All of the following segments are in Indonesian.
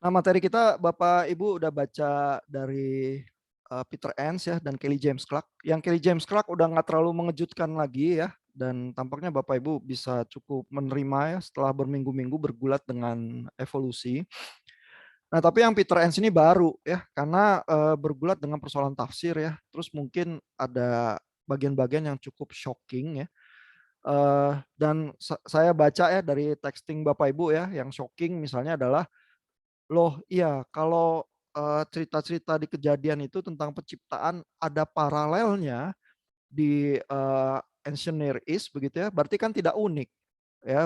Nah, materi kita Bapak Ibu udah baca dari Peter Enns ya dan Kelly James Clark. Yang Kelly James Clark udah nggak terlalu mengejutkan lagi ya, dan tampaknya Bapak Ibu bisa cukup menerima ya setelah berminggu-minggu bergulat dengan evolusi. Nah, tapi yang Peter Enns ini baru ya, karena bergulat dengan persoalan tafsir ya. Terus mungkin ada bagian-bagian yang cukup shocking ya. Dan saya baca ya dari texting Bapak Ibu ya, yang shocking misalnya adalah, loh iya, kalau cerita-cerita di Kejadian itu tentang penciptaan ada paralelnya di Ancient Near East begitu ya, berarti kan tidak unik ya,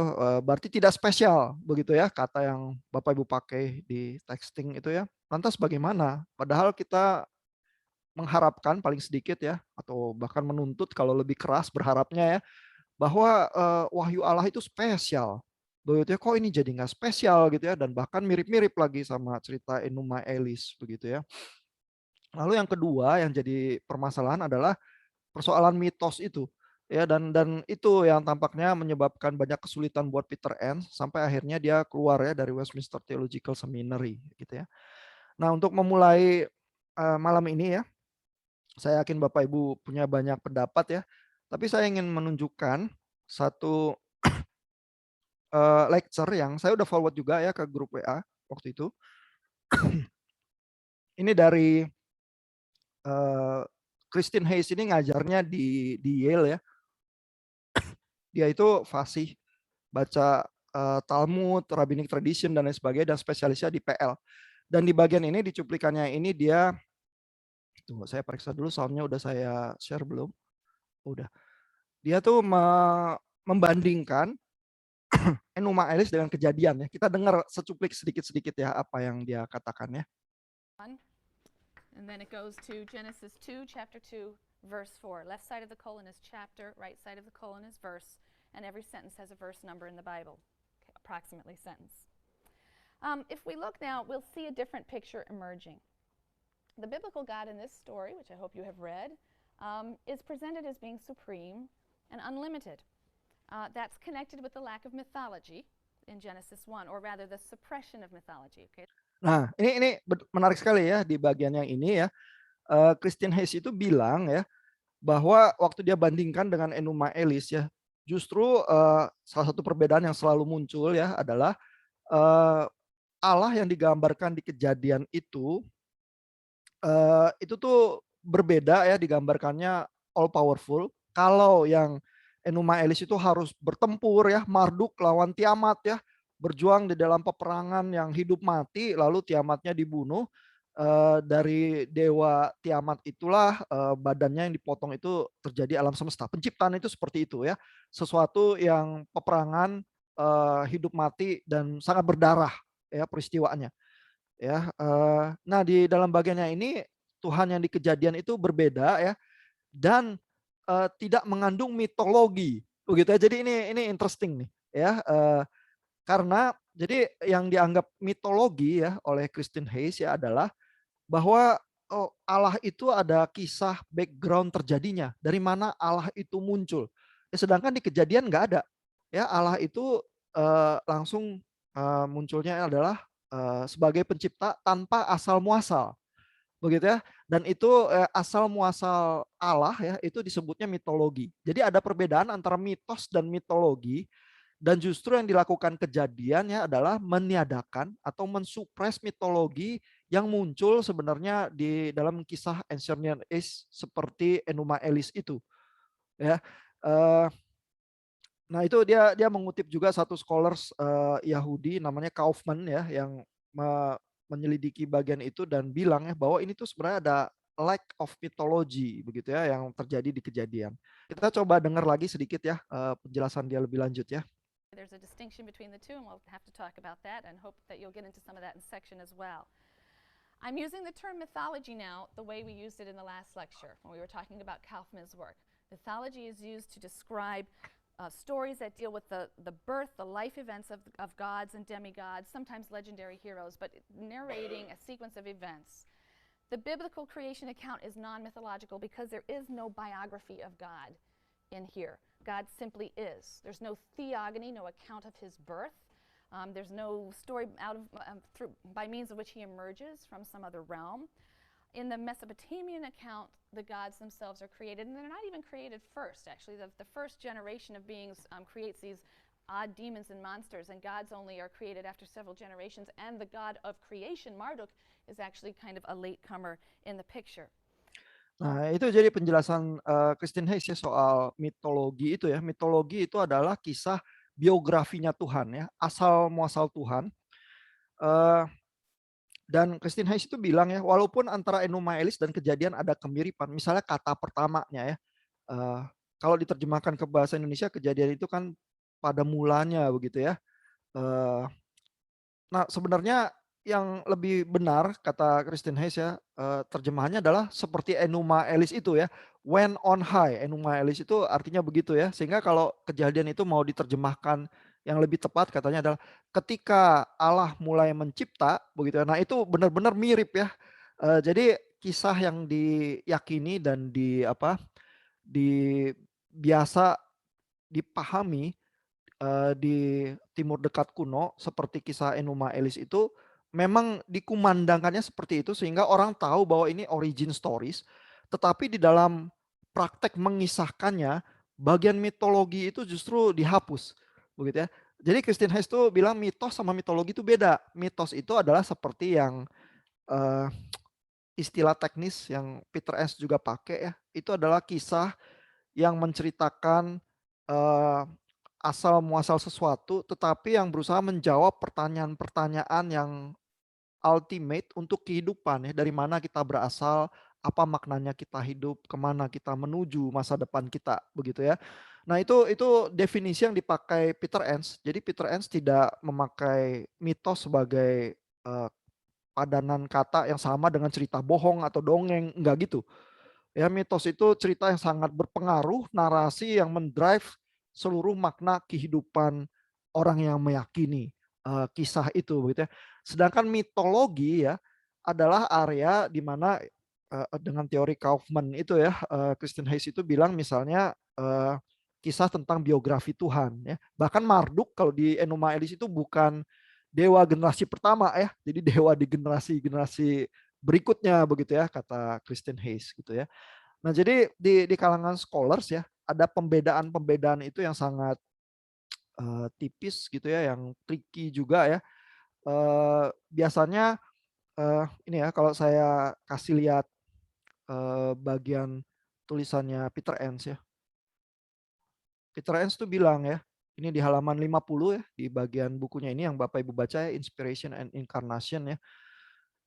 berarti tidak spesial begitu ya, kata yang Bapak Ibu pakai di texting itu ya. Lantas bagaimana? Padahal kita mengharapkan paling sedikit ya, atau bahkan menuntut kalau lebih keras berharapnya ya, bahwa wahyu Allah itu spesial. Begitu ya, kok ini jadi nggak spesial gitu ya, dan bahkan mirip-mirip lagi sama cerita Enuma Elis begitu ya. Lalu yang kedua yang jadi permasalahan adalah persoalan mitos itu ya, dan itu yang tampaknya menyebabkan banyak kesulitan buat Peter Enns sampai akhirnya dia keluar ya dari Westminster Theological Seminary gitu ya. Nah, untuk memulai malam ini ya, saya yakin Bapak Ibu punya banyak pendapat ya, tapi saya ingin menunjukkan satu lecture yang saya udah forward juga ya ke grup WA waktu itu. Ini dari Christine Hayes, ini ngajarnya di Yale ya. Dia itu fasih, baca Talmud, Rabbinic Tradition dan lain sebagainya, dan spesialisnya di PL. Dan di bagian ini di cuplikannya ini dia, tunggu saya periksa dulu soundnya udah saya share belum? Udah. Dia tuh membandingkan Enuma Elis dengan Kejadian ya. Kita dengar secuplik sedikit-sedikit ya apa yang dia katakan ya. And then it goes to Genesis 2, chapter 2, verse 4. Left side of the colon is chapter, right side of the colon is verse, and every sentence has a verse number in the Bible, okay, approximately sentence. If we look now, we'll see a different picture emerging. The biblical God in this story, which I hope you have read, is presented as being supreme and unlimited. That's connected with the lack of mythology in Genesis 1, or rather the suppression of mythology. Okay? Nah, ini menarik sekali ya di bagian yang ini ya. Christine Hayes itu bilang ya, bahwa waktu dia bandingkan dengan Enuma Elis ya, justru salah satu perbedaan yang selalu muncul ya adalah Allah yang digambarkan di Kejadian itu tuh berbeda ya, digambarkannya all powerful. Kalau yang Enuma Elis itu harus bertempur ya, Marduk lawan Tiamat ya, berjuang di dalam peperangan yang hidup mati, lalu Tiamatnya dibunuh. Dari dewa Tiamat itulah badannya yang dipotong itu terjadi alam semesta. Penciptaan itu seperti itu ya, sesuatu yang peperangan, hidup mati dan sangat berdarah ya peristiwanya. Ya, nah di dalam bagiannya ini Tuhan yang di Kejadian itu berbeda ya, dan tidak mengandung mitologi begitu ya. Jadi ini interesting nih ya, karena jadi yang dianggap mitologi ya oleh Christine Hayes ya adalah bahwa oh, Allah itu ada kisah background terjadinya, dari mana Allah itu muncul. Ya, sedangkan di Kejadian nggak ada. Ya, Allah itu langsung munculnya adalah sebagai pencipta tanpa asal muasal, begitu ya. Dan itu asal muasal Allah ya itu disebutnya mitologi. Jadi ada perbedaan antara mitos dan mitologi, dan justru yang dilakukan Kejadian ya adalah meniadakan atau mensupres mitologi yang muncul sebenarnya di dalam kisah Ancient Near East seperti Enuma Elis itu ya. Eh, nah itu dia mengutip juga satu scholars Yahudi namanya Kaufman ya, yang menyelidiki bagian itu dan bilang ya bahwa ini tuh sebenarnya ada lack of mythology begitu ya yang terjadi di Kejadian. Kita coba dengar lagi sedikit ya penjelasan dia lebih lanjut ya. There's a distinction between the two, and we'll have to talk about that and hope that you'll get into some of that in section as well. I'm using the term mythology now the way we used it in the last lecture when we were talking about Kaufman's work. Mythology is used to describe stories that deal with the birth, the life events of gods and demigods, sometimes legendary heroes, but narrating a sequence of events. The biblical creation account is non-mythological because there is no biography of God in here. God simply is. There's no theogony, no account of his birth. There's no story by means of which he emerges from some other realm. In the Mesopotamian account, the gods themselves are created, and they're not even created first. Actually, the first generation of beings creates these odd demons and monsters, and gods only are created after several generations. And the god of creation, Marduk, is actually kind of a latecomer in the picture. Nah, itu jadi penjelasan Christine Hayes ya soal mitologi itu ya. Mitologi itu adalah kisah biografinya Tuhan ya, asal muasal Tuhan. Dan Christine Hayes itu bilang ya, walaupun antara Enuma Elis dan Kejadian ada kemiripan, misalnya kata pertamanya ya, kalau diterjemahkan ke bahasa Indonesia, Kejadian itu kan pada mulanya begitu ya. Nah, sebenarnya yang lebih benar kata Christine Hayes ya, terjemahannya adalah seperti Enuma Elis itu ya, when on high. Enuma Elis itu artinya begitu ya, sehingga kalau Kejadian itu mau diterjemahkan yang lebih tepat katanya adalah ketika Allah mulai mencipta begitu ya. Nah, itu benar-benar mirip ya. Jadi kisah yang diyakini dan di biasa dipahami di Timur Dekat kuno seperti kisah Enuma Elis itu memang dikumandangkannya seperti itu sehingga orang tahu bahwa ini origin stories, tetapi di dalam praktek mengisahkannya bagian mitologi itu justru dihapus begitu ya. Jadi Christine Hayes tuh bilang mitos sama mitologi itu beda. Mitos itu adalah seperti yang eh, istilah teknis yang Peter Enns juga pakai ya. Itu adalah kisah yang menceritakan eh, asal muasal sesuatu, tetapi yang berusaha menjawab pertanyaan-pertanyaan yang ultimate untuk kehidupan ya. Dari mana kita berasal, apa maknanya kita hidup, kemana kita menuju masa depan kita, begitu ya. Nah itu definisi yang dipakai Peter Enns. Jadi Peter Enns tidak memakai mitos sebagai padanan kata yang sama dengan cerita bohong atau dongeng, enggak gitu. Ya, mitos itu cerita yang sangat berpengaruh, narasi yang mendrive seluruh makna kehidupan orang yang meyakini kisah itu begitu ya. Sedangkan mitologi ya adalah area di mana dengan teori Kaufman itu ya, Christian Hayes itu bilang misalnya kisah tentang biografi Tuhan ya. Bahkan Marduk kalau di Enuma Elis itu bukan dewa generasi pertama ya, jadi dewa di generasi-generasi berikutnya begitu ya kata Christian Hayes gitu ya. Nah, jadi di kalangan scholars ya, ada pembedaan-pembedaan itu yang sangat tipis gitu ya, yang tricky juga ya. Biasanya ini ya, kalau saya kasih lihat bagian tulisannya Peter Enns ya. Peter Enns tuh bilang ya, ini di halaman 50 ya, di bagian bukunya ini yang Bapak Ibu baca ya, Inspiration and Incarnation ya.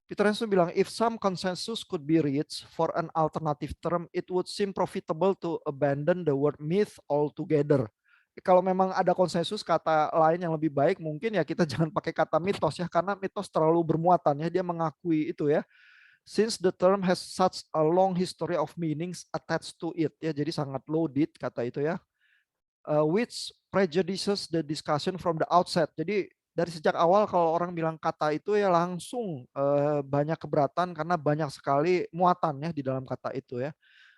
Peter Enns bilang, if some consensus could be reached for an alternative term, it would seem profitable to abandon the word myth altogether. Kalau memang ada konsensus kata lain yang lebih baik, mungkin ya kita jangan pakai kata mitos ya, karena mitos terlalu bermuatan ya, dia mengakui itu ya. Since the term has such a long history of meanings attached to it ya, jadi sangat loaded kata itu ya. Which prejudices the discussion from the outset. Jadi dari sejak awal kalau orang bilang kata itu ya langsung banyak keberatan karena banyak sekali muatan ya di dalam kata itu ya.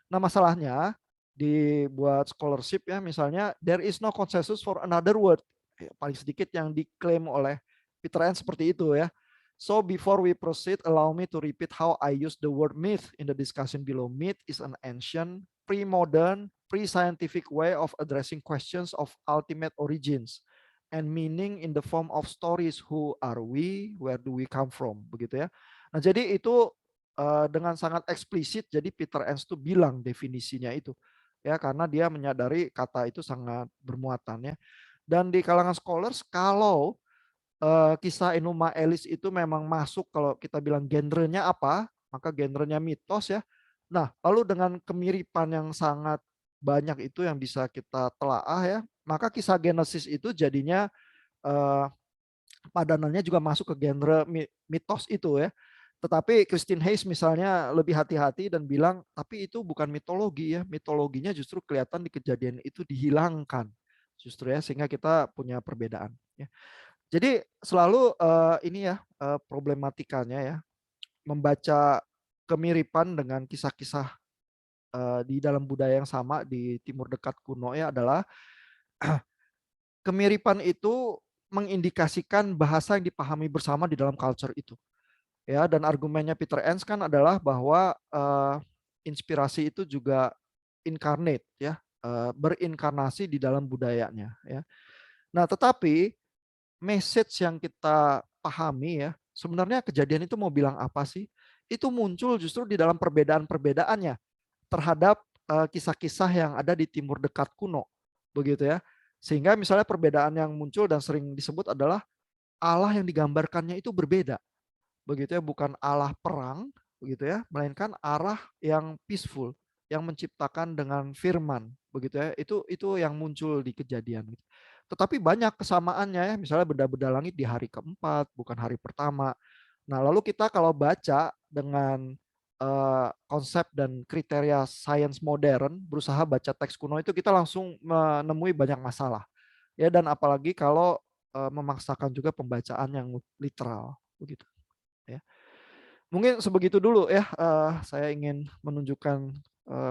Nah, masalahnya dibuat scholarship ya, misalnya there is no consensus for another word. Ya, paling sedikit yang diklaim oleh Peter Enns seperti itu ya. So before we proceed, allow me to repeat how I use the word myth in the discussion below. Myth is an ancient, pre-modern, pre-scientific way of addressing questions of ultimate origins and meaning in the form of stories. Who are we? Where do we come from? Begitu ya. Nah, jadi itu dengan sangat eksplisit. Jadi Peter Enns tuh bilang definisinya itu ya, karena dia menyadari kata itu sangat bermuatan ya. Dan di kalangan scholars kalau kisah Enuma Elis itu memang masuk, kalau kita bilang genrenya apa, maka genrenya mitos ya. Nah, lalu dengan kemiripan yang sangat banyak itu yang bisa kita telaah ya, maka kisah Genesis itu jadinya padanannya juga masuk ke genre mitos itu ya. Tetapi Christine Hayes misalnya lebih hati-hati dan bilang, tapi itu bukan mitologi ya, mitologinya justru kelihatan di kejadian itu dihilangkan justru ya, sehingga kita punya perbedaan ya. Jadi selalu ini ya problematikanya ya, membaca kemiripan dengan kisah-kisah di dalam budaya yang sama di Timur Dekat kuno ya adalah kemiripan itu mengindikasikan bahasa yang dipahami bersama di dalam culture itu. Ya, dan argumennya Peter Enns kan adalah bahwa inspirasi itu juga incarnate ya, berinkarnasi di dalam budayanya ya. Nah, tetapi message yang kita pahami ya, sebenarnya kejadian itu mau bilang apa sih? Itu muncul justru di dalam perbedaan-perbedaannya terhadap kisah-kisah yang ada di Timur Dekat kuno, begitu ya. Sehingga misalnya perbedaan yang muncul dan sering disebut adalah Allah yang digambarkannya itu berbeda, begitu ya, bukan Allah perang, begitu ya, melainkan Allah yang peaceful, yang menciptakan dengan firman, begitu ya. Itu yang muncul di kejadian. Tetapi banyak kesamaannya ya, misalnya benda-benda langit di hari keempat, bukan hari pertama. Nah, lalu kita kalau baca dengan konsep dan kriteria sains modern, berusaha baca teks kuno itu kita langsung menemui banyak masalah. Ya, dan apalagi kalau memaksakan juga pembacaan yang literal, begitu ya. Mungkin sebegitu dulu ya, saya ingin menunjukkan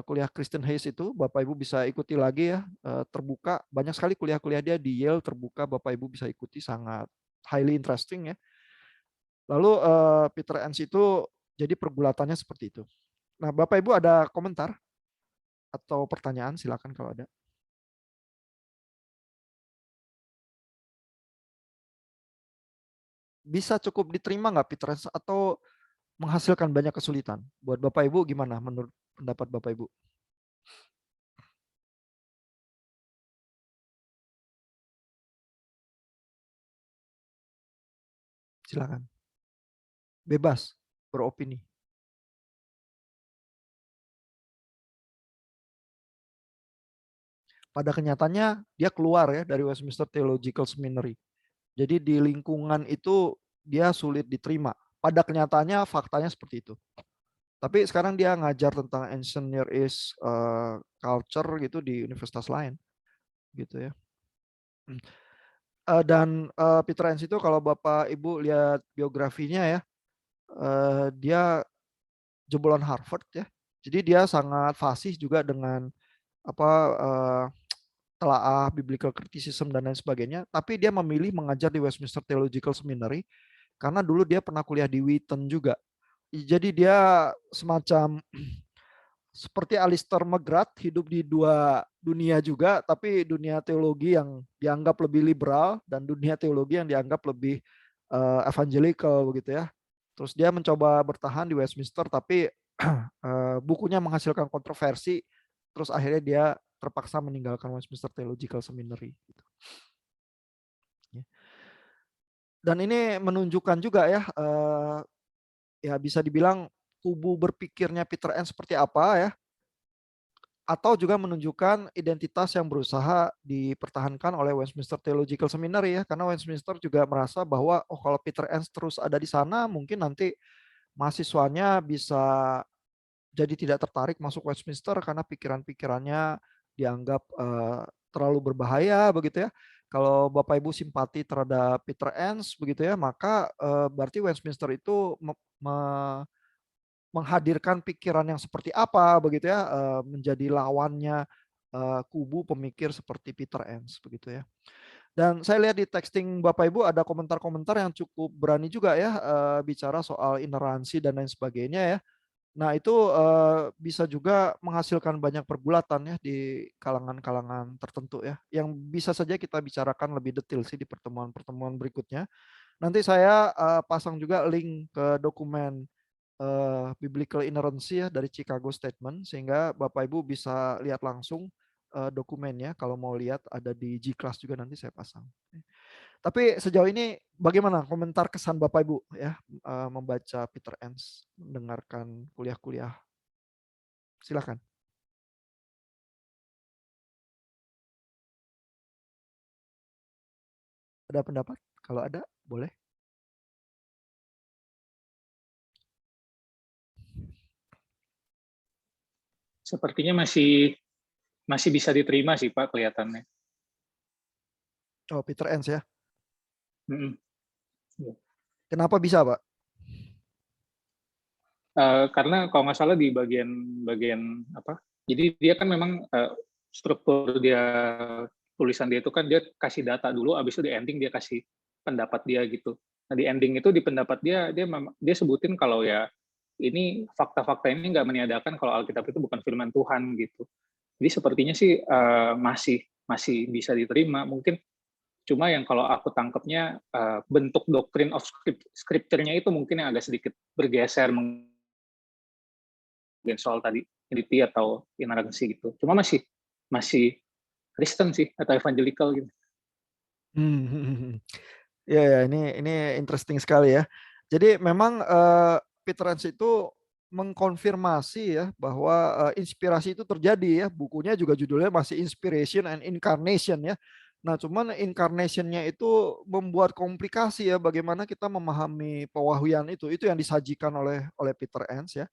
kuliah Kristen Hayes itu, Bapak Ibu bisa ikuti lagi ya, terbuka, banyak sekali kuliah-kuliah dia di Yale terbuka, Bapak Ibu bisa ikuti, sangat highly interesting ya. Lalu Peter Enns itu jadi pergulatannya seperti itu. Nah, Bapak Ibu ada komentar atau pertanyaan, silakan kalau ada. Bisa cukup diterima nggak Peter Enns atau menghasilkan banyak kesulitan? Buat Bapak Ibu gimana menurut pendapat Bapak Ibu? Silakan. Bebas beropini. Pada kenyataannya dia keluar ya dari Westminster Theological Seminary. Jadi di lingkungan itu dia sulit diterima. Pada kenyataannya faktanya seperti itu. Tapi sekarang dia ngajar tentang Ancient Near East culture gitu di universitas lain, gitu ya. Dan Peter Enns itu kalau Bapak Ibu lihat biografinya ya, dia jebolan Harvard ya. Jadi dia sangat fasih juga dengan apa telaah biblical criticism dan lain sebagainya. Tapi dia memilih mengajar di Westminster Theological Seminary karena dulu dia pernah kuliah di Wheaton juga. Jadi dia semacam seperti Alistair McGrath, hidup di dua dunia juga, tapi dunia teologi yang dianggap lebih liberal dan dunia teologi yang dianggap lebih evangelical begitu ya. Terus dia mencoba bertahan di Westminster, tapi bukunya menghasilkan kontroversi. Terus akhirnya dia terpaksa meninggalkan Westminster Theological Seminary. Dan ini menunjukkan juga ya, ya bisa dibilang kubu berpikirnya Peter Enns seperti apa ya, atau juga menunjukkan identitas yang berusaha dipertahankan oleh Westminster Theological Seminary ya, karena Westminster juga merasa bahwa oh kalau Peter Enns terus ada di sana mungkin nanti mahasiswanya bisa jadi tidak tertarik masuk Westminster karena pikiran-pikirannya dianggap terlalu berbahaya begitu ya. Kalau Bapak Ibu simpati terhadap Peter Enns begitu ya, maka berarti Westminster itu menghadirkan pikiran yang seperti apa begitu ya, menjadi lawannya kubu pemikir seperti Peter Enns begitu ya. Dan saya lihat di texting Bapak Ibu ada komentar-komentar yang cukup berani juga ya, bicara soal ineransi dan lain sebagainya ya. Nah itu bisa juga menghasilkan banyak pergulatan ya di kalangan-kalangan tertentu ya, yang bisa saja kita bicarakan lebih detail sih di pertemuan-pertemuan berikutnya. Nanti saya pasang juga link ke dokumen biblical inerrancy ya dari Chicago Statement, sehingga Bapak Ibu bisa lihat langsung dokumennya. Kalau mau lihat ada di G-Class juga, nanti saya pasang. Tapi sejauh ini bagaimana komentar kesan Bapak Ibu ya membaca Peter Enns, mendengarkan kuliah-kuliah? Silakan. Ada pendapat? Kalau ada, boleh. Sepertinya masih bisa diterima sih Pak kelihatannya. Oh, Peter Enns ya. Mm-mm. Kenapa bisa, Pak? Karena kalau nggak salah di bagian apa? Jadi dia kan memang struktur dia tulisan dia itu kan dia kasih data dulu, abis itu di ending dia kasih pendapat dia gitu. Nah di ending itu di pendapat dia sebutin kalau ya ini fakta-fakta ini nggak meniadakan kalau Alkitab itu bukan firman Tuhan gitu. Jadi sepertinya sih masih bisa diterima. Mungkin cuma yang kalau aku tangkapnya bentuk doctrine of scripture-nya itu mungkin yang agak sedikit bergeser mungkin soal tadi unity atau inerrancy gitu. Cuma masih Kristen sih atau evangelical gitu. Ya, ya, ini interesting sekali ya. Jadi memang Peter Enns itu mengkonfirmasi ya bahwa inspirasi itu terjadi ya. Bukunya juga judulnya masih Inspiration and Incarnation ya. Nah, cuman incarnation-nya itu membuat komplikasi ya bagaimana kita memahami pewahyuan itu. Itu yang disajikan oleh Peter Enns ya.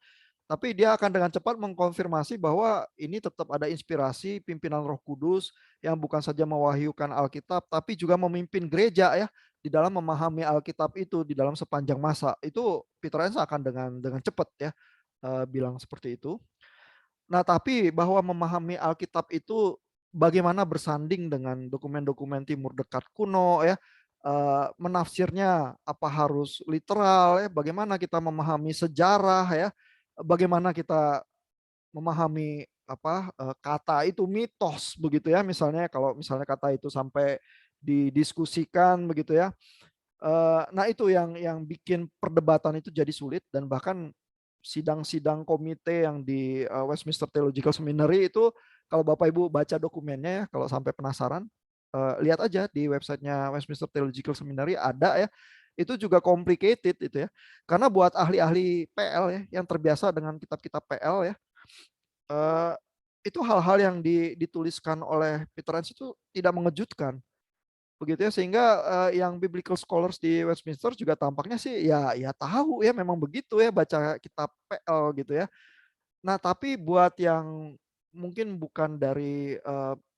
Tapi dia akan dengan cepat mengkonfirmasi bahwa ini tetap ada inspirasi pimpinan Roh Kudus yang bukan saja mewahyukan Alkitab, tapi juga memimpin gereja ya di dalam memahami Alkitab itu di dalam sepanjang masa. Itu Peter Enns akan dengan cepat ya bilang seperti itu. Nah, tapi bahwa memahami Alkitab itu bagaimana bersanding dengan dokumen-dokumen Timur Dekat kuno ya, menafsirnya apa harus literal ya, bagaimana kita memahami sejarah ya, bagaimana kita memahami kata itu mitos begitu ya, misalnya kalau misalnya kata itu sampai didiskusikan begitu ya. Nah itu yang bikin perdebatan itu jadi sulit, dan bahkan sidang-sidang komite yang di Westminster Theological Seminary itu, kalau Bapak Ibu baca dokumennya ya, kalau sampai penasaran, lihat aja di websitenya Westminster Theological Seminary ada ya. Itu juga complicated itu ya. Karena buat ahli-ahli PL ya, yang terbiasa dengan kitab-kitab PL ya, itu hal-hal yang dituliskan oleh Peter Enns itu tidak mengejutkan. Begitu ya, sehingga yang biblical scholars di Westminster juga tampaknya sih ya tahu ya, memang begitu ya baca kitab PL gitu ya. Nah, tapi buat yang mungkin bukan dari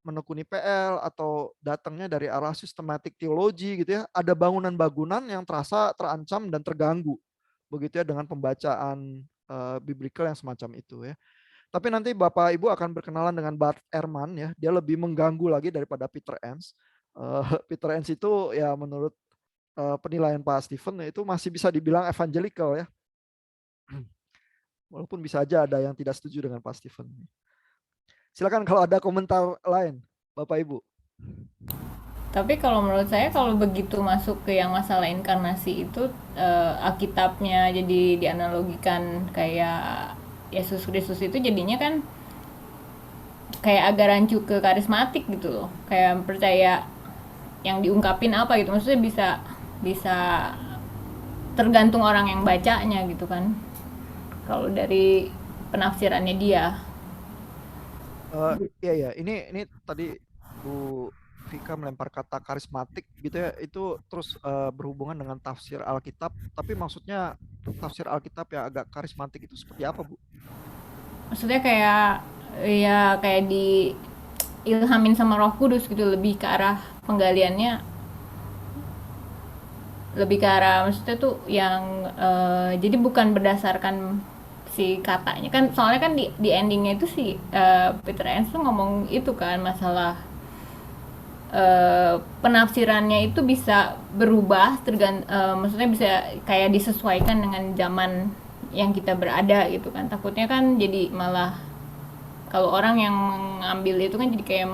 menekuni PL atau datangnya dari arah systematic theology gitu ya, ada bangunan-bangunan yang terasa terancam dan terganggu begitu ya dengan pembacaan biblical yang semacam itu ya. Tapi nanti Bapak Ibu akan berkenalan dengan Bart Ehrman ya, dia lebih mengganggu lagi daripada Peter Enns. Peter Enns itu ya menurut penilaian Pak Stephen itu masih bisa dibilang evangelical ya. Walaupun bisa aja ada yang tidak setuju dengan Pak Stephen. Silakan kalau ada komentar lain, Bapak Ibu. Tapi kalau menurut saya kalau begitu masuk ke yang masalah inkarnasi itu Alkitabnya jadi dianalogikan kayak Yesus Kristus itu jadinya kan kayak agak rancu ke karismatik gitu loh. Kayak percaya yang diungkapin apa gitu. Maksudnya bisa tergantung orang yang bacanya gitu kan. Kalau dari penafsirannya dia. Iya ya, ini tadi Bu Vika melempar kata karismatik gitu ya, itu terus berhubungan dengan tafsir Alkitab, tapi maksudnya tafsir Alkitab yang agak karismatik itu seperti apa, Bu? Maksudnya kayak diilhamin sama Roh Kudus gitu, lebih ke arah penggaliannya, lebih ke arah maksudnya tuh yang jadi bukan berdasarkan si katanya kan, soalnya kan di endingnya itu si Peter Enns tuh ngomong itu kan masalah penafsirannya itu bisa berubah maksudnya bisa kayak disesuaikan dengan zaman yang kita berada gitu kan. Takutnya kan jadi malah kalau orang yang mengambil itu kan jadi kayak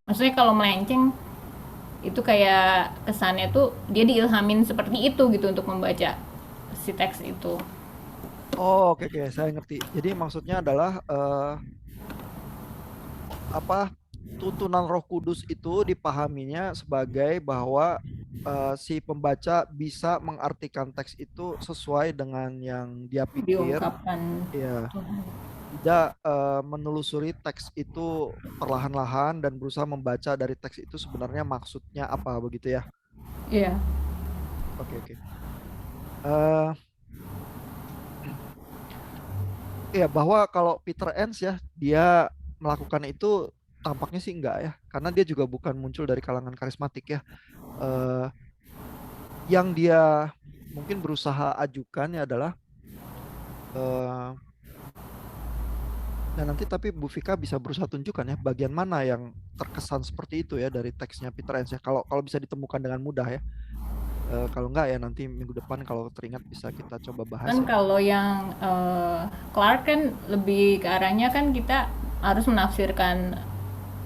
maksudnya kalau melenceng itu kayak kesannya tuh dia diilhamin seperti itu gitu untuk membaca si teks itu. Oh, oke, saya ngerti. Jadi maksudnya adalah tuntunan Roh Kudus itu dipahaminya sebagai bahwa si pembaca bisa mengartikan teks itu sesuai dengan yang dia pikir, Diungkapkan ya, Tuhan. tidak menelusuri teks itu perlahan-lahan dan berusaha membaca dari teks itu sebenarnya maksudnya apa begitu ya. Iya. Oke. Ya, bahwa kalau Peter Enns ya dia melakukan itu tampaknya sih enggak ya, karena dia juga bukan muncul dari kalangan karismatik ya. Yang dia mungkin berusaha ajukan ya adalah Dan nanti tapi Bu Vika bisa berusaha tunjukkan ya bagian mana yang terkesan seperti itu ya dari teksnya Peter Enns ya. Kalau bisa ditemukan dengan mudah ya. Kalau enggak ya nanti minggu depan kalau teringat bisa kita coba bahas Kan ya. kalau yang Clark kan lebih ke arahnya kan kita harus menafsirkan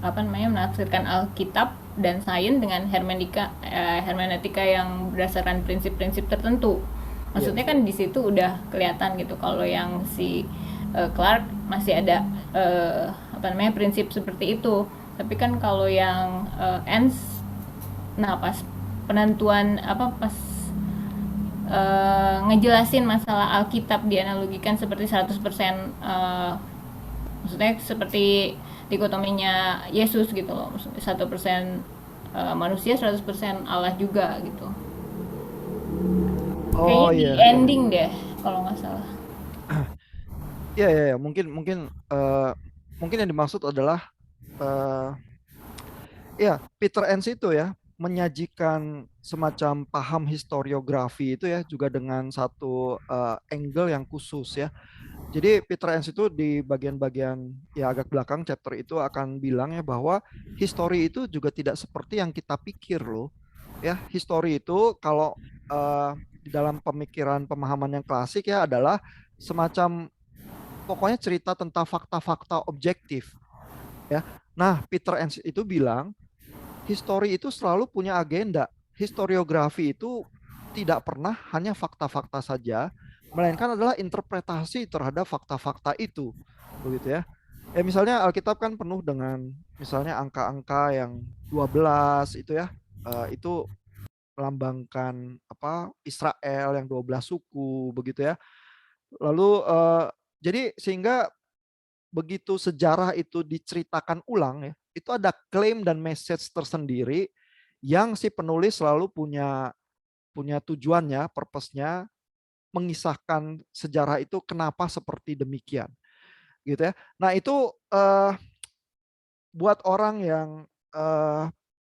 apa namanya, menafsirkan Alkitab dan sains dengan hermeneutika yang berdasarkan prinsip-prinsip tertentu. Iya Maksudnya betul. kan di situ udah kelihatan gitu. Kalau yang si Clark masih ada apa namanya, prinsip seperti itu. Tapi kan kalau yang Enns, nah pas penentuan apa, pas ngejelasin masalah Alkitab dianalogikan seperti 100% maksudnya seperti dikotominya Yesus gitu loh, maksudnya 100% manusia, 100% Allah juga gitu. Oh Kayaknya di iya, iya. ending deh kalau nggak salah. Iya, iya, iya. Mungkin mungkin yang dimaksud adalah ya Peter Enns itu ya menyajikan semacam paham historiografi itu ya juga dengan satu angle yang khusus ya. Jadi Peter Enns itu di bagian-bagian ya agak belakang chapter itu akan bilang ya bahwa history itu juga tidak seperti yang kita pikir loh. Ya, history itu kalau di dalam pemikiran pemahaman yang klasik ya adalah semacam pokoknya cerita tentang fakta-fakta objektif ya. Nah, Peter Enns itu bilang history itu selalu punya agenda. Historiografi itu tidak pernah hanya fakta-fakta saja, melainkan adalah interpretasi terhadap fakta-fakta itu. Begitu ya. Ya misalnya Alkitab kan penuh dengan misalnya angka-angka yang 12 itu ya. Itu melambangkan apa Israel yang 12 suku begitu ya. Lalu jadi sehingga begitu sejarah itu diceritakan ulang ya, itu ada klaim dan message tersendiri yang si penulis selalu punya tujuannya, purpose-nya mengisahkan sejarah itu kenapa seperti demikian, gitu ya. Nah itu buat orang yang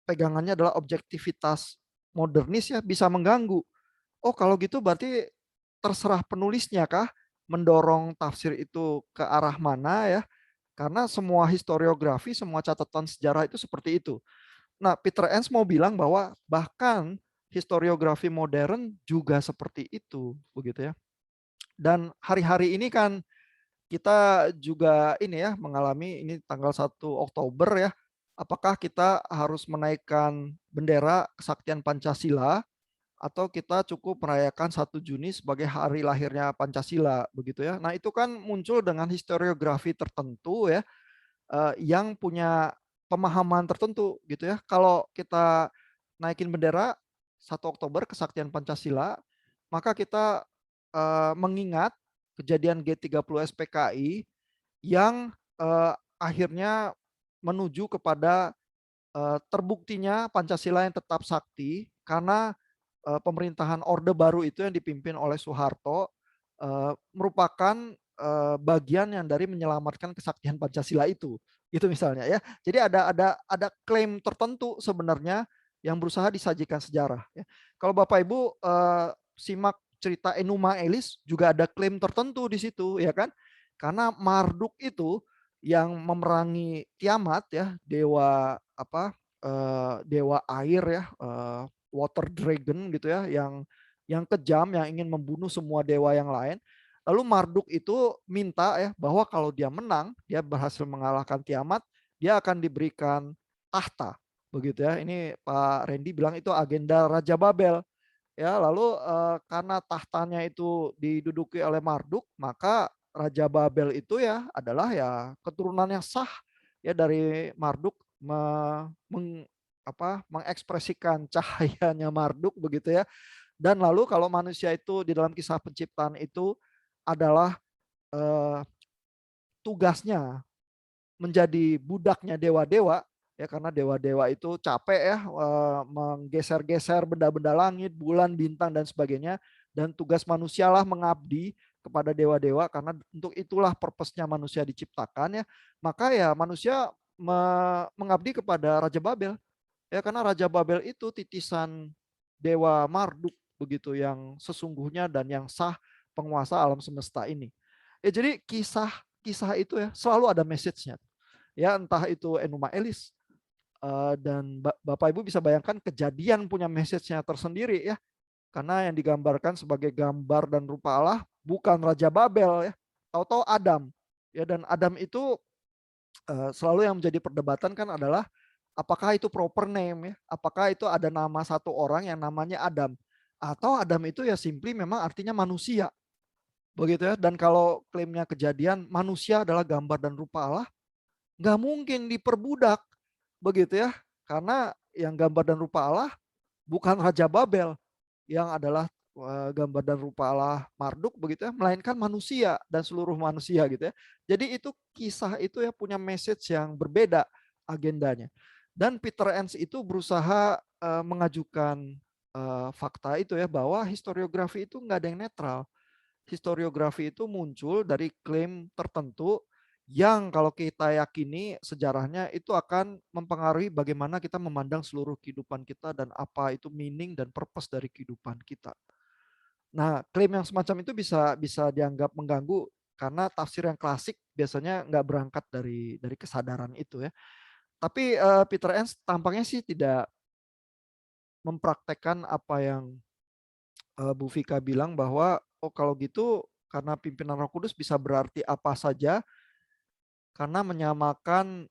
pegangannya adalah objektivitas modernis ya bisa mengganggu. Oh kalau gitu berarti terserah penulisnya kah mendorong tafsir itu ke arah mana ya? Karena semua historiografi, semua catatan sejarah itu seperti itu. Nah, Peter Enns mau bilang bahwa bahkan historiografi modern juga seperti itu, begitu ya. Dan hari-hari ini kan kita juga ini ya mengalami ini tanggal 1 Oktober ya. Apakah kita harus menaikkan bendera kesaktian Pancasila atau kita cukup merayakan 1 Juni sebagai hari lahirnya Pancasila begitu ya. Nah, itu kan muncul dengan historiografi tertentu ya yang punya pemahaman tertentu gitu ya. Kalau kita naikin bendera 1 Oktober kesaktian Pancasila, maka kita mengingat kejadian G30 SPKI yang akhirnya menuju kepada terbuktinya Pancasila yang tetap sakti karena pemerintahan Orde Baru itu yang dipimpin oleh Soeharto merupakan bagian yang dari menyelamatkan kesaktian Pancasila itu misalnya ya. Jadi ada klaim tertentu sebenarnya yang berusaha disajikan sejarah. Ya. Kalau Bapak Ibu simak cerita Enuma Elis juga ada klaim tertentu di situ ya kan? Karena Marduk itu yang memerangi Tiamat ya dewa apa dewa air ya water dragon gitu ya yang kejam yang ingin membunuh semua dewa yang lain. Lalu Marduk itu minta ya bahwa kalau dia menang, dia berhasil mengalahkan Tiamat, dia akan diberikan tahta. Begitu ya. Ini Pak Randy bilang itu agenda Raja Babel. Ya, lalu karena tahtanya itu diduduki oleh Marduk, maka Raja Babel itu ya adalah ya keturunan yang sah ya dari Marduk mengekspresikan cahayanya Marduk begitu ya. Dan lalu kalau manusia itu di dalam kisah penciptaan itu adalah eh, tugasnya menjadi budaknya dewa-dewa ya karena dewa-dewa itu capek ya menggeser-geser benda-benda langit, bulan, bintang dan sebagainya dan tugas manusialah mengabdi kepada dewa-dewa karena untuk itulah purpose-nya manusia diciptakan ya. Maka ya manusia mengabdi kepada Raja Babel ya karena Raja Babel itu titisan dewa Marduk begitu yang sesungguhnya dan yang sah penguasa alam semesta ini. Ya jadi kisah kisah itu ya selalu ada message-nya. Ya entah itu Enuma Elis dan Bapak Ibu bisa bayangkan Kejadian punya message-nya tersendiri ya. Karena yang digambarkan sebagai gambar dan rupa Allah bukan Raja Babel ya. Tahu-tahu Adam. Ya, dan Adam itu selalu yang menjadi perdebatan kan adalah apakah itu proper name ya? Apakah itu ada nama satu orang yang namanya Adam? Atau Adam itu ya simply memang artinya manusia. Begitu ya. Dan kalau klaimnya Kejadian manusia adalah gambar dan rupa Allah, nggak mungkin diperbudak. Begitu ya. Karena yang gambar dan rupa Allah bukan Raja Babel yang adalah gambar dan rupa Allah Marduk begitu ya, melainkan manusia dan seluruh manusia gitu ya. Jadi itu kisah itu ya punya message yang berbeda agendanya. Dan Peter Enns itu berusaha mengajukan fakta itu ya bahwa historiografi itu nggak ada yang netral. Historiografi itu muncul dari klaim tertentu yang kalau kita yakini sejarahnya itu akan mempengaruhi bagaimana kita memandang seluruh kehidupan kita dan apa itu meaning dan purpose dari kehidupan kita. Nah, klaim yang semacam itu bisa dianggap mengganggu karena tafsir yang klasik biasanya nggak berangkat dari kesadaran itu ya. Tapi Peter Enns tampaknya sih tidak mempraktekkan apa yang Bu Vika bilang bahwa oh kalau gitu karena pimpinan Roh Kudus bisa berarti apa saja karena menyamakan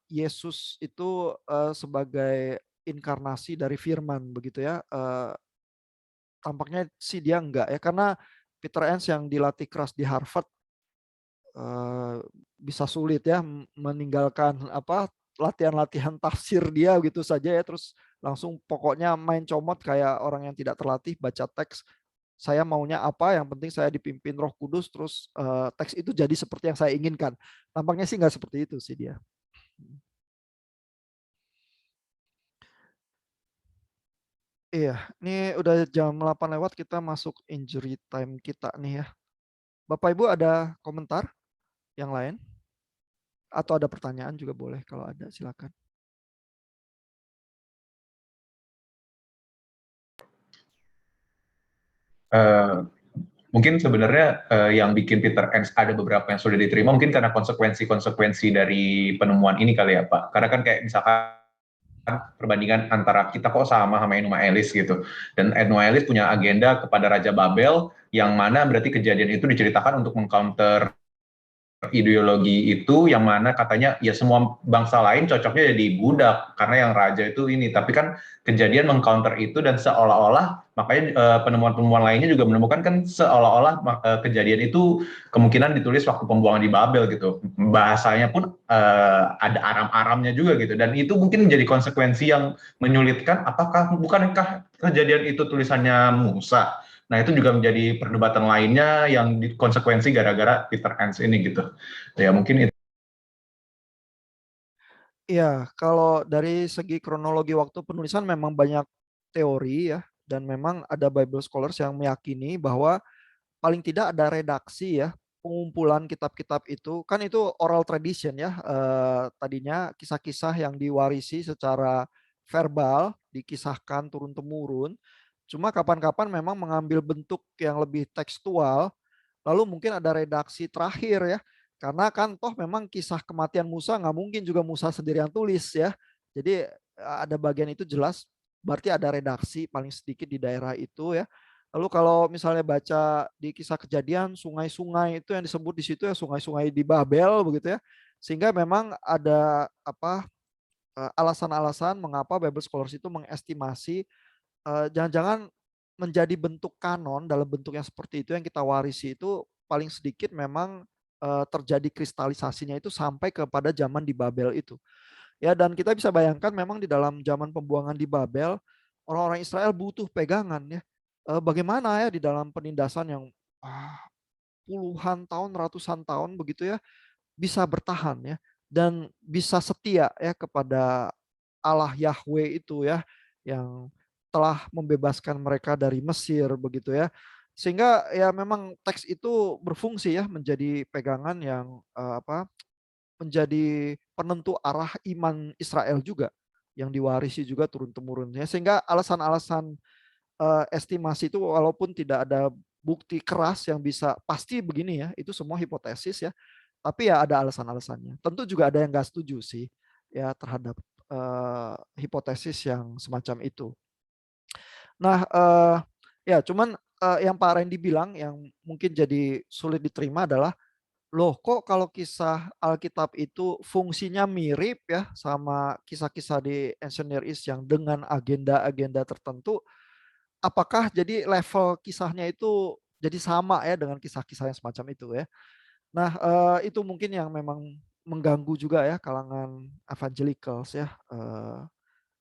Yesus itu sebagai inkarnasi dari firman begitu ya. Tampaknya sih dia enggak ya karena Peter Enns yang dilatih keras di Harvard bisa sulit ya meninggalkan apa latihan-latihan tafsir dia gitu saja ya terus langsung pokoknya main comot kayak orang yang tidak terlatih baca teks saya maunya apa yang penting saya dipimpin Roh Kudus terus teks itu jadi seperti yang saya inginkan. Tampaknya sih nggak seperti itu sih dia. Iya, ini udah jam 8 lewat kita masuk injury time kita nih ya. Bapak Ibu ada komentar yang lain? Atau ada pertanyaan juga boleh kalau ada silakan. Mungkin sebenarnya yang bikin Peter Enns ada beberapa yang sudah diterima mungkin karena konsekuensi-konsekuensi dari penemuan ini kali ya Pak. Karena kan kayak misalkan perbandingan antara kita kok sama Enuma Elis gitu. Dan Enuma Elis punya agenda kepada Raja Babel yang mana berarti kejadian itu diceritakan untuk mengcounter ideologi itu yang mana katanya ya semua bangsa lain cocoknya jadi budak karena yang raja itu ini, tapi kan kejadian mengcounter itu dan seolah-olah makanya penemuan-penemuan lainnya juga menemukan kan seolah-olah kejadian itu kemungkinan ditulis waktu pembuangan di Babel gitu, bahasanya pun ada aram-aramnya juga gitu dan itu mungkin menjadi konsekuensi yang menyulitkan bukankah kejadian itu tulisannya Musa. Nah itu juga menjadi perdebatan lainnya yang konsekuensi gara-gara Peter Enns ini gitu. Ya mungkin itu. Iya, kalau dari segi kronologi waktu penulisan memang banyak teori ya, dan memang ada Bible scholars yang meyakini bahwa paling tidak ada redaksi ya, pengumpulan kitab-kitab itu, kan itu oral tradition ya, tadinya kisah-kisah yang diwarisi secara verbal, dikisahkan turun-temurun, cuma kapan-kapan memang mengambil bentuk yang lebih tekstual, lalu mungkin ada redaksi terakhir ya, karena kan toh memang kisah kematian Musa nggak mungkin juga Musa sendiri yang tulis ya. Jadi ada bagian itu jelas, berarti ada redaksi paling sedikit di daerah itu ya. Lalu kalau misalnya baca di kisah kejadian, sungai-sungai itu yang disebut di situ ya sungai-sungai di Babel begitu ya. Sehingga memang ada apa alasan-alasan mengapa Bible scholars itu mengestimasi jangan-jangan menjadi bentuk kanon dalam bentuk yang seperti itu yang kita warisi itu paling sedikit memang terjadi kristalisasinya itu sampai kepada zaman di Babel itu. Ya, dan kita bisa bayangkan memang di dalam zaman pembuangan di Babel orang-orang Israel butuh pegangan ya. Bagaimana ya di dalam penindasan yang puluhan tahun, ratusan tahun begitu ya bisa bertahan ya dan bisa setia ya kepada Allah Yahweh itu ya yang telah membebaskan mereka dari Mesir begitu ya. Sehingga ya memang teks itu berfungsi ya menjadi pegangan yang menjadi penentu arah iman Israel juga yang diwarisi juga turun-temurun ya. Sehingga alasan-alasan estimasi itu walaupun tidak ada bukti keras yang bisa pasti begini ya, itu semua hipotesis ya. Tapi ya ada alasan-alasannya. Tentu juga ada yang nggak setuju sih ya terhadap hipotesis yang semacam itu. Nah, ya cuman yang Pak Randy bilang yang mungkin jadi sulit diterima adalah, loh kok kalau kisah Alkitab itu fungsinya mirip ya sama kisah-kisah di Ancient Near East yang dengan agenda-agenda tertentu, apakah jadi level kisahnya itu jadi sama ya dengan kisah-kisah yang semacam itu ya. Nah, itu mungkin yang memang mengganggu juga ya kalangan evangelicals ya,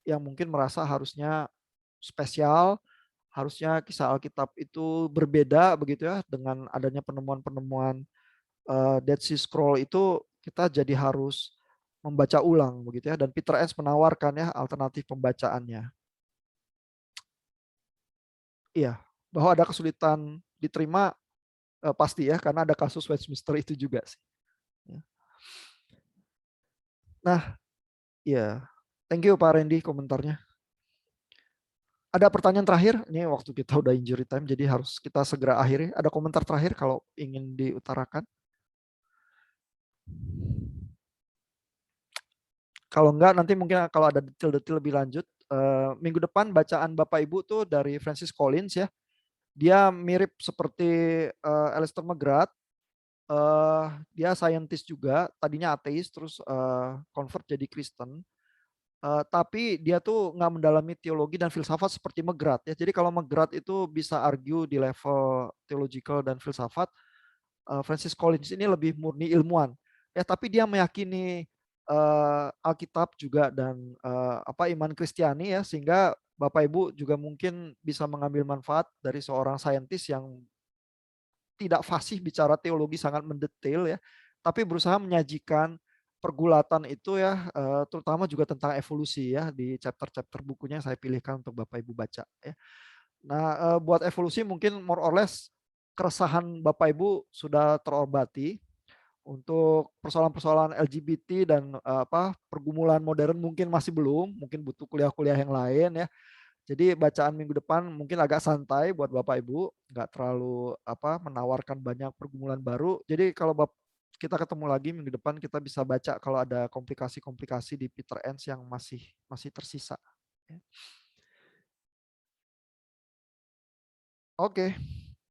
yang mungkin merasa harusnya spesial, harusnya kisah Alkitab itu berbeda begitu ya dengan adanya penemuan-penemuan Dead Sea Scroll itu kita jadi harus membaca ulang begitu ya, dan Peter Enns menawarkan ya alternatif pembacaannya. Iya, bahwa ada kesulitan diterima pasti ya karena ada kasus Westminster itu juga sih. Ya. Nah, ya, thank you Pak Randy komentarnya. Ada pertanyaan terakhir? Ini waktu kita udah injury time, jadi harus kita segera akhiri. Ada komentar terakhir kalau ingin diutarakan? Kalau enggak, nanti mungkin kalau ada detail-detail lebih lanjut. Minggu depan bacaan Bapak Ibu tuh dari Francis Collins ya. Dia mirip seperti Alistair McGrath. Dia scientist juga, tadinya ateis, terus convert jadi Kristen. Tapi dia tuh nggak mendalami teologi dan filsafat seperti McGrath ya. Jadi kalau McGrath itu bisa argue di level theological dan filsafat, Francis Collins ini lebih murni ilmuwan. Ya, tapi dia meyakini Alkitab juga dan iman Kristiani ya, sehingga Bapak Ibu juga mungkin bisa mengambil manfaat dari seorang saintis yang tidak fasih bicara teologi sangat mendetail ya, tapi berusaha menyajikan pergulatan itu ya, terutama juga tentang evolusi ya di chapter-chapter bukunya yang saya pilihkan untuk Bapak Ibu baca ya. Nah, buat evolusi mungkin more or less keresahan Bapak Ibu sudah terobati. Untuk persoalan-persoalan LGBT dan pergumulan modern mungkin masih belum, mungkin butuh kuliah-kuliah yang lain ya. Jadi bacaan minggu depan mungkin agak santai buat Bapak Ibu, nggak terlalu menawarkan banyak pergumulan baru. Jadi kalau kita ketemu lagi minggu depan, kita bisa baca kalau ada komplikasi-komplikasi di Peter Enns yang masih tersisa. Oke.